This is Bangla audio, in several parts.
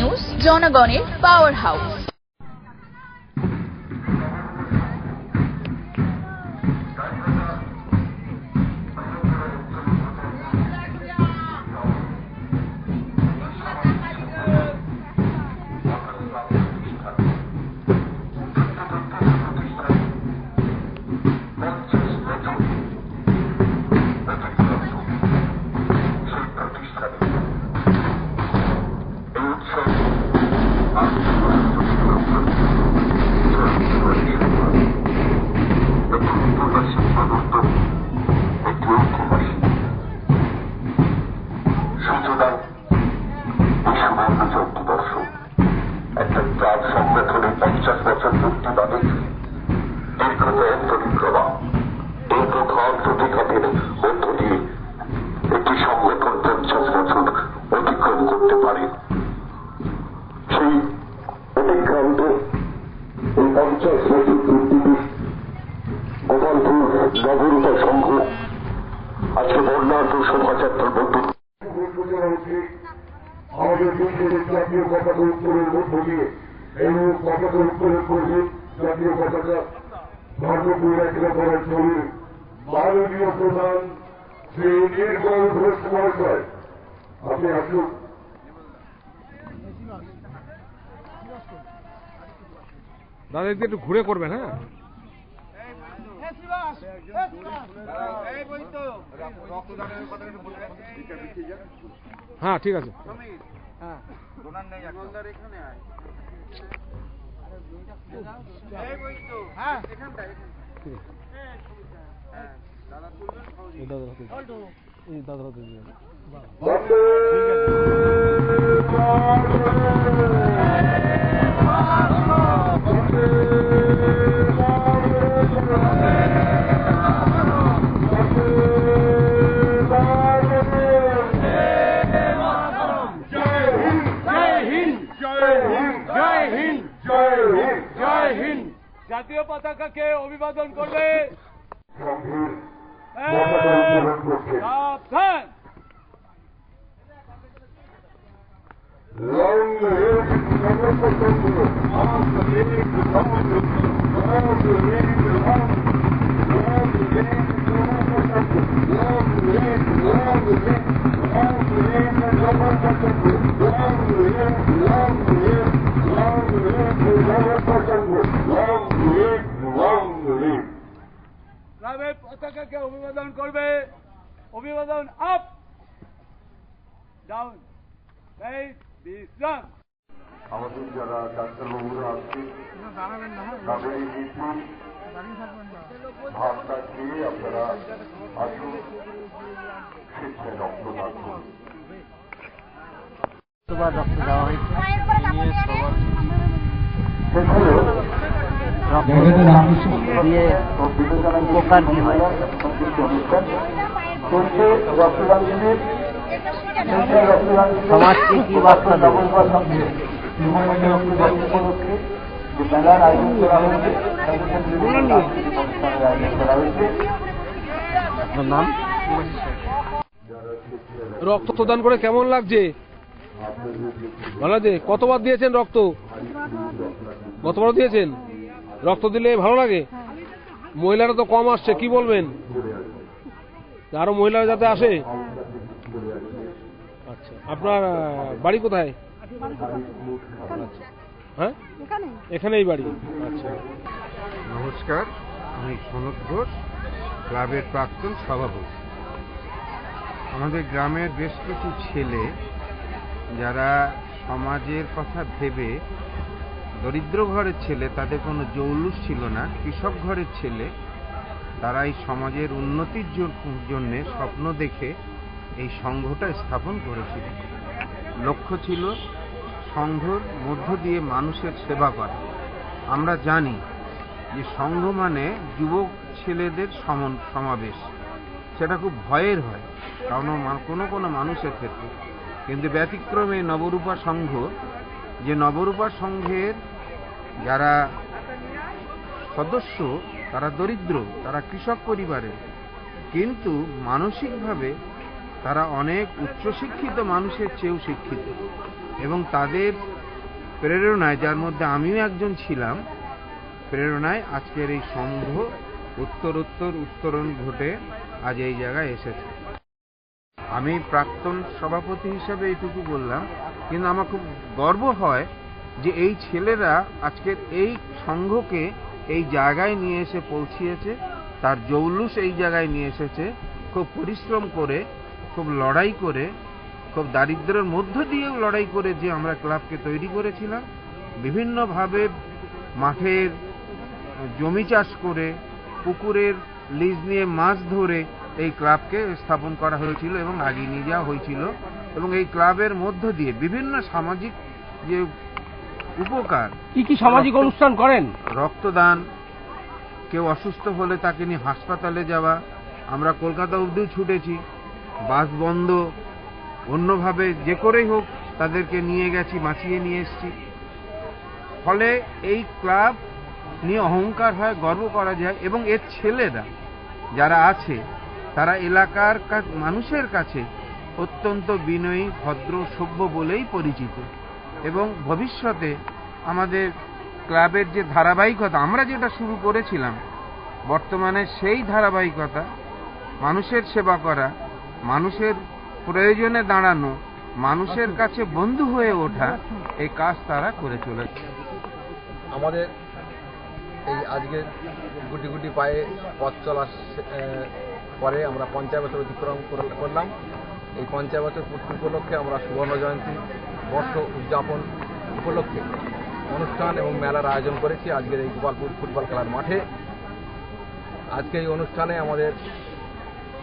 নিউজ, জনগণের পাওয়ার হাউস। দাদা একটু ঘুরে করবেন। হ্যাঁ ঠিক আছে। জাতীয় পতাকাকে অভিবাদন করবে। সাবধান। ক্লাবের পতাকাকে অভিবাদন করবে। অভিবাদন আপ ডাউন। বিশ্রাম। আমাদের যারা ডাক্তারবাবুরা আছে তাদের এই মিছিল ভাবনা খেয়ে আপনারা আসুন, স্বেচ্ছায় রক্তদান করুন। রক্ত দেওয়া হয়েছে দিয়ে উপকার কি হয়? সমাজকে কি বার্তা দেবো? রক্ত প্রদান করে কেমন লাগছে? ভালো লাগছে। কতবার দিয়েছেন রক্ত? কতবার দিয়েছেন? রক্ত দিলে ভালো লাগে? মহিলারা তো কম আসছে, কি বলবেন? আরো মহিলারা যাতে আসে। আচ্ছা, আপনার বাড়ি কোথায়? হ্যাঁ, এখানেই বাড়ি। আচ্ছা, নমস্কার, আমি সনদ ঘোষ, ক্লাবের প্রাক্তন সভাপতি। আমাদের গ্রামের বেশ কিছু ছেলে যারা সমাজের কথা ভেবে, দরিদ্র ঘরের ছেলে, তাদের কোনো জৌলুস ছিল না, কৃষক ঘরের ছেলে, তারা এই সমাজের উন্নতির জন্য স্বপ্ন দেখে এই সংঘটা স্থাপন করেছিল। লক্ষ্য ছিল সংঘর মধ্য দিয়ে মানুষের সেবা করা। আমরা জানি যে সংঘ মানে যুবক ছেলেদের সমাবেশ, সেটা খুব ভয়ের হয় কোনো কোনো মানুষের ক্ষেত্রে। কিন্তু ব্যতিক্রমে নবরূপা সংঘ, যে নবরূপা সংঘের যারা সদস্য তারা দরিদ্র, তারা কৃষক পরিবারের, কিন্তু মানসিকভাবে তারা অনেক উচ্চশিক্ষিত মানুষের চেয়েও শিক্ষিত, এবং তাদের প্রেরণায়, যার মধ্যে আমিও একজন ছিলাম, প্রেরণায় আজকের এই সংঘ উত্তরোত্তর উত্তরণ ঘটে আজ এই জায়গায় এসেছে। আমি প্রাক্তন সভাপতি হিসেবে এইটুকু বললাম, কিন্তু আমার খুব গর্ব হয় যে এই ছেলেরা আজকের এই সংঘকে এই জায়গায় নিয়ে এসে পৌঁছিয়েছে, তার জৌলুস এই জায়গায় নিয়ে এসেছে, খুব পরিশ্রম করে, খুব লড়াই করে, খুব দারিদ্র্যের মধ্য দিয়েও লড়াই করে যে আমরা ক্লাবকে তৈরি করেছিলাম। বিভিন্নভাবে মাঠের জমি চাষ করে, পুকুরের লিজ নিয়ে মাছ ধরে এই ক্লাবকে স্থাপন করা হয়েছিল এবং আগিয়ে নিয়ে যাওয়া হয়েছিল। এবং এই ক্লাবের মধ্য দিয়ে বিভিন্ন সামাজিক যে উপকার, কি সামাজিক অনুষ্ঠান করেন? রক্তদান, কেউ অসুস্থ হলে তাকে নিয়ে হাসপাতালে যাওয়া, আমরা কলকাতা অবধিও ছুটেছি, বাস বন্ধ, অন্যভাবে যে করেই হোক তাদেরকে নিয়ে গেছি, বাঁচিয়ে নিয়ে এসেছি। ফলে এই ক্লাব নিয়ে অহংকার হয়, গর্ব করা যায়। এবং এর ছেলেরা যারা আছে তারা এলাকার মানুষের কাছে অত্যন্ত বিনয়ী, ভদ্র, সভ্য বলেই পরিচিত। এবং ভবিষ্যতে আমাদের ক্লাবের যে ধারাবাহিকতা আমরা যেটা শুরু করেছিলাম, বর্তমানে সেই ধারাবাহিকতা, মানুষের সেবা করা, মানুষের প্রয়োজনে দাঁড়ানো, মানুষের কাছে বন্ধু হয়ে ওঠা, এই কাজ তারা করে চলেছে। আমাদের এই আজকে গুটি গুটি পায়ে পথ চলার পরে আমরা 50 বছর অতিক্রম করলাম। এই 50 বছর পূর্তি উপলক্ষে আমরা সুবর্ণ জয়ন্তী বর্ষ উদযাপন উপলক্ষে অনুষ্ঠান এবং মেলার আয়োজন করেছি আজকের এই গোপালপুর ফুটবল খেলার মাঠে। আজকে এই অনুষ্ঠানে আমাদের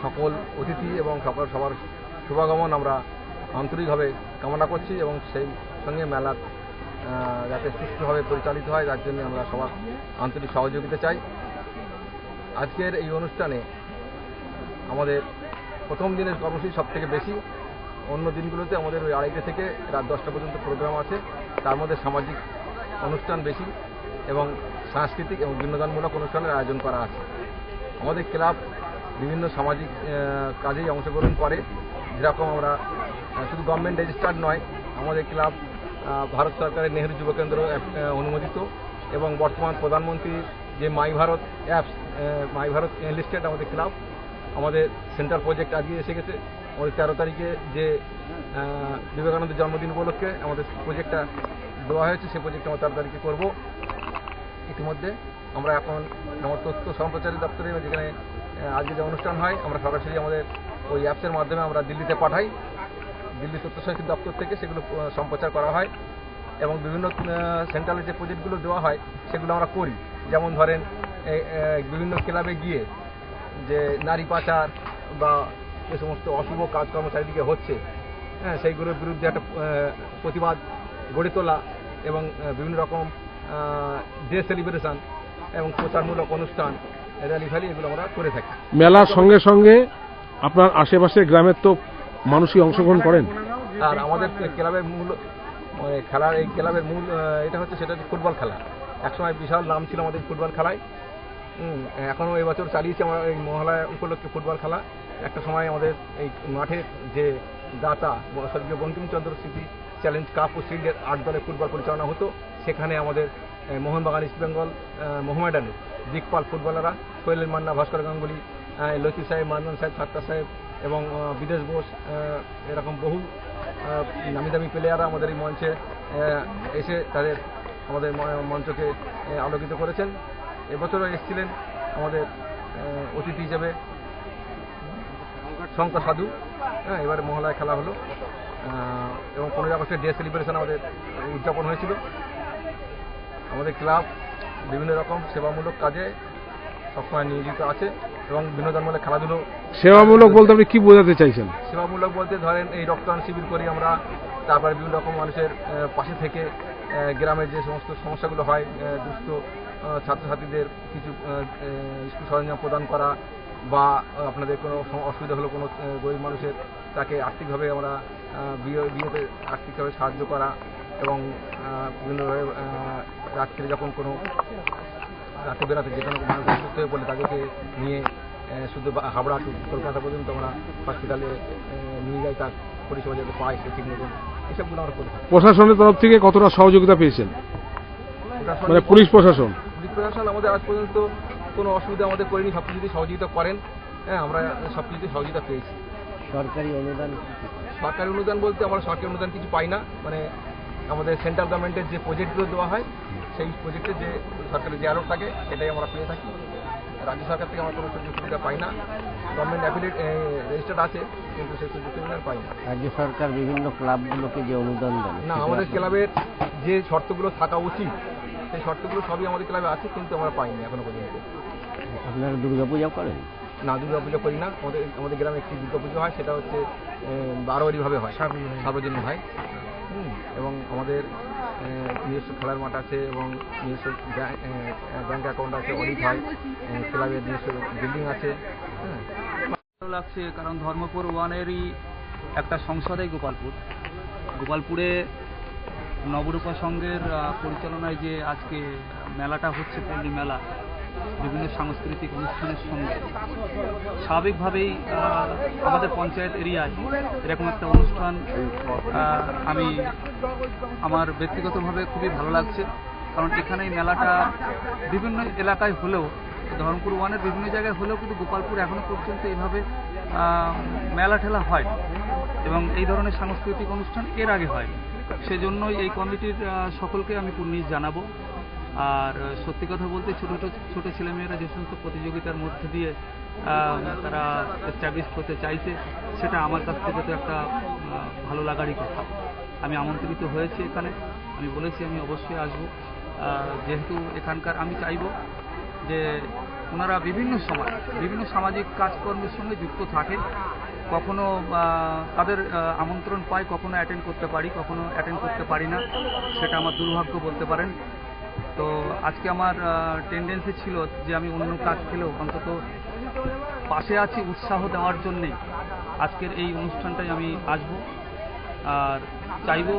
সকল অতিথি এবং সবার শুভাগমন আমরা আন্তরিকভাবে কামনা করছি এবং সেই সঙ্গে মেলা যাতে সুষ্ঠুভাবে পরিচালিত হয় তার জন্য আমরা সবার আন্তরিক সহযোগিতা চাই। আজকের এই অনুষ্ঠানে আমাদের প্রথম দিনের কর্মসূচি সব থেকে বেশি, অন্য দিনগুলোতে আমাদের ওই 2:30 থেকে রাত 10টা পর্যন্ত প্রোগ্রাম আছে, তার মধ্যে সামাজিক অনুষ্ঠান বেশি এবং সাংস্কৃতিক এবং বিনোদনমূলক অনুষ্ঠানের আয়োজন করা আছে। আমাদের ক্লাব বিভিন্ন সামাজিক কাজেই অংশগ্রহণ করে, যেরকম আমরা শুধু গভর্নমেন্ট রেজিস্টার্ড নয়, আমাদের ক্লাব ভারত সরকারের নেহেরু যুব কেন্দ্র অনুমোদিত এবং বর্তমান প্রধানমন্ত্রীর যে মাই ভারত অ্যাপস, মাই ভারত লিস্টেড আমাদের ক্লাব। আমাদের সেন্ট্রাল প্রজেক্ট আজকে এসে গেছে। আমাদের 13 তারিখে যে বিবেকানন্দের জন্মদিন উপলক্ষে আমাদের প্রজেক্টটা দেওয়া হয়েছে, সেই প্রজেক্ট আমরা 13 তারিখে করব। ইতিমধ্যে আমরা এখন আমার তথ্য সম্প্রচার দপ্তরে যেখানে আজকে যে অনুষ্ঠান হয়, আমরা সরাসরি আমাদের ওই অ্যাপসের মাধ্যমে আমরা দিল্লিতে পাঠাই, দিল্লি তথ্য সংস্কৃতি দপ্তর থেকে সেগুলো সম্প্রচার করা হয় এবং বিভিন্ন সেন্ট্রালের যে প্রজেক্টগুলো দেওয়া হয় সেগুলো আমরা করি। যেমন ধরেন বিভিন্ন ক্লাবে গিয়ে যে নারী পাচার বা যে সমস্ত অশুভ কাজকর্ম চারিদিকে হচ্ছে, সেইগুলোর বিরুদ্ধে একটা প্রতিবাদ গড়ে তোলা এবং বিভিন্ন রকম ডে সেলিব্রেশন এবং প্রচারমূলক অনুষ্ঠান, র্যালি ফ্যালি এগুলো আমরা করে থাকি। মেলার সঙ্গে সঙ্গে আপনার আশেপাশের গ্রামের তো মানুষই অংশগ্রহণ করেন। আর আমাদের ক্লাবের মূল খেলার এই ক্লাবের মূল এটা হচ্ছে সেটা হচ্ছে ফুটবল খেলা। একসময় বিশাল নাম ছিল আমাদের ফুটবল খেলায়, এখনও এবছর চালিয়েছি আমরা এই মহালয়া উপলক্ষে ফুটবল খেলা। একটা সময় আমাদের এই মাঠের যে দাতা স্বর্গীয় বঙ্কিমচন্দ্র স্মৃতি চ্যালেঞ্জ কাপ ও শিল্ডের 8 দলের ফুটবল পরিচালনা হতো। সেখানে আমাদের মোহনবাগান, ইস্ট বেঙ্গল, মোহামেডানের দিকপাল ফুটবলাররা সোহেল মান্না, ভাস্কর গাঙ্গুলি, লতিফ সাহেব, মানমান সাহেব, সাত্তার সাহেব এবং বিদেশ বোস, এরকম বহু নামি দামি প্লেয়াররা আমাদের এই মঞ্চে এসে তাদের আমাদের মঞ্চকে আলোকিত করেছেন। এবছরও এসেছিলেন আমাদের অতিথি হিসেবে শঙ্কর সাধু। এবারে মহালয়া খেলা হলো এবং 15 আগস্টের ডে সেলিব্রেশন আমাদের উদযাপন হয়েছিল। আমাদের ক্লাব বিভিন্ন রকম সেবামূলক কাজে সবসময় নিয়োজিত আছে এবং বিনোদনমূলক খেলাধুলো। সেবামূলক বলতে আপনি কি বোঝাতে চাইছেন? সেবামূলক বলতে ধরেন এই রক্তদান শিবির করি আমরা, তারপরে বিভিন্ন রকম মানুষের পাশে থেকে গ্রামের যে সমস্ত সমস্যাগুলো হয়, দুস্থ ছাত্রছাত্রীদের কিছু স্কুল সরঞ্জাম প্রদান করা বা আপনাদের কোনো অসুবিধা হলো কোনো গরিব মানুষের, তাকে আর্থিকভাবে আমরা বিয়েতে আর্থিকভাবে সাহায্য করা এবং বিভিন্নভাবে রাত্রে যখন কোনো রাতে বেড়াতে যে কোনো মানুষ অসুস্থ হয়ে পড়লে তাদেরকে নিয়ে শুধু হাবড়া টু কলকাতা পর্যন্ত আমরা হসপিটালে নিয়ে যাই, তার পরিষেবা যাতে পায় সে ঠিক মতন এসবগুলো আমরা করে থাকি। প্রশাসনের তরফ থেকে কতটা সহযোগিতা পেয়েছেন, মানে পুলিশ প্রশাসন? পুলিশ প্রশাসন আমাদের আজ পর্যন্ত কোনো অসুবিধা আমাদের করেনি, সব কিছুতেই সহযোগিতা করেন। হ্যাঁ, আমরা সব কিছুতেই সহযোগিতা পেয়েছি। সরকারি অনুদান সরকারি অনুদান বলতে আমরা সরকারি অনুদান কিছু পাই না, মানে আমাদের সেন্ট্রাল গভর্নমেন্টের যে প্রজেক্টগুলো দেওয়া হয় সেই প্রজেক্টের যে সরকারের যে অ্যালট থাকে সেটাই আমরা পেয়ে থাকি। রাজ্য সরকার থেকে আমরা কোনো সুযোগ সুবিধা পাই না। গভর্নমেন্ট অ্যাফিলিয়েট রেজিস্টার্ড আছে কিন্তু সেই সুযোগ সুবিধা পাই না। রাজ্য সরকার বিভিন্ন ক্লাবগুলোকে যে অনুদান দেন না, আমাদের ক্লাবের যে শর্তগুলো থাকা উচিত সেই শর্তগুলো সবই আমাদের ক্লাবে আছে কিন্তু আমরা পাইনি এখনো পর্যন্ত। আপনারা দুর্গাপূজা করেন? না, দুর্গাপুজো করি না। আমাদের গ্রামে একটি দুর্গাপুজো হয়, সেটা হচ্ছে বারোয়ারিভাবে হয়, সার্বজনীন হয়। এবং আমাদের নিজস্ব খেলার মাঠ আছে এবং নিজস্ব ব্যাংক অ্যাকাউন্ট আছে, অডিট হয়, ক্লাবের নিজস্ব বিল্ডিং আছে। ভালো লাগছে কারণ ধর্মপুর ওয়ানেরই একটা সংসদেই গোপালপুরে নবরূপা সংঘের পরিচালনায় যে আজকে মেলাটা হচ্ছে, পল্লী মেলা, বিভিন্ন সাংস্কৃতিক অনুষ্ঠানের সঙ্গে স্বাভাবিকভাবেই আমাদের পঞ্চায়েত এরিয়ায় এরকম একটা অনুষ্ঠান আমি আমার ব্যক্তিগতভাবে খুবই ভালো লাগছে। কারণ এখানে এই মেলাটা বিভিন্ন এলাকায় হলেও, ধর্মপুর ওয়ানের বিভিন্ন জায়গায় হলেও কিন্তু গোপালপুর এখনো পর্যন্ত এইভাবে মেলা ঠেলা হয় এবং এই ধরনের সাংস্কৃতিক অনুষ্ঠান এর আগে হয়। সেজন্যই এই কমিটির সকলকে আমি কুর্নিশ জানাবো। আর সত্যি কথা বলতে ছোট ছেলেমেয়েরা যে সমস্ত প্রতিযোগিতার মধ্যে দিয়ে তারা এস্টাবলিশ হতে চাইছে, সেটা আমার কাছ থেকে তো একটা ভালো লাগারই কথা। আমি আমন্ত্রিত হয়েছি এখানে, আমি বলেছি আমি অবশ্যই আসব। যেহেতু এখানকার আমি চাইব যে ওনারা বিভিন্ন সময় বিভিন্ন সামাজিক কাজকর্মের সঙ্গে যুক্ত থাকে, কখনো তাদের আমন্ত্রণ পাই, কখনো অ্যাটেন্ড করতে পারি, কখনো অ্যাটেন্ড করতে পারি না, সেটা আমার দুর্ভাগ্য বলতে পারেন। তো আজকে আমার টেন্ডেন্সি ছিল যে আমি অন্য কাজ খেলেও অন্তত পাশে আছি উৎসাহ দেওয়ার জন্যেই আজকের এই অনুষ্ঠানটাই আমি আসব। আর চাইব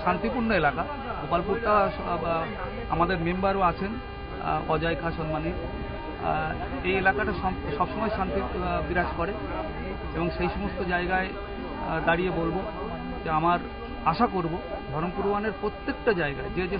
শান্তিপূর্ণ এলাকা, গোপালপুরটা আমাদের মেম্বারও আছেন অজয় খা সম্মানী, এই এলাকাটা সবসময় শান্তি বিরাজ করে এবং সেই সমস্ত জায়গায় দাঁড়িয়ে বলবো যে আমার আশা করব ধর্মপুর ওয়ানের প্রত্যেকটা জায়গায় যে যে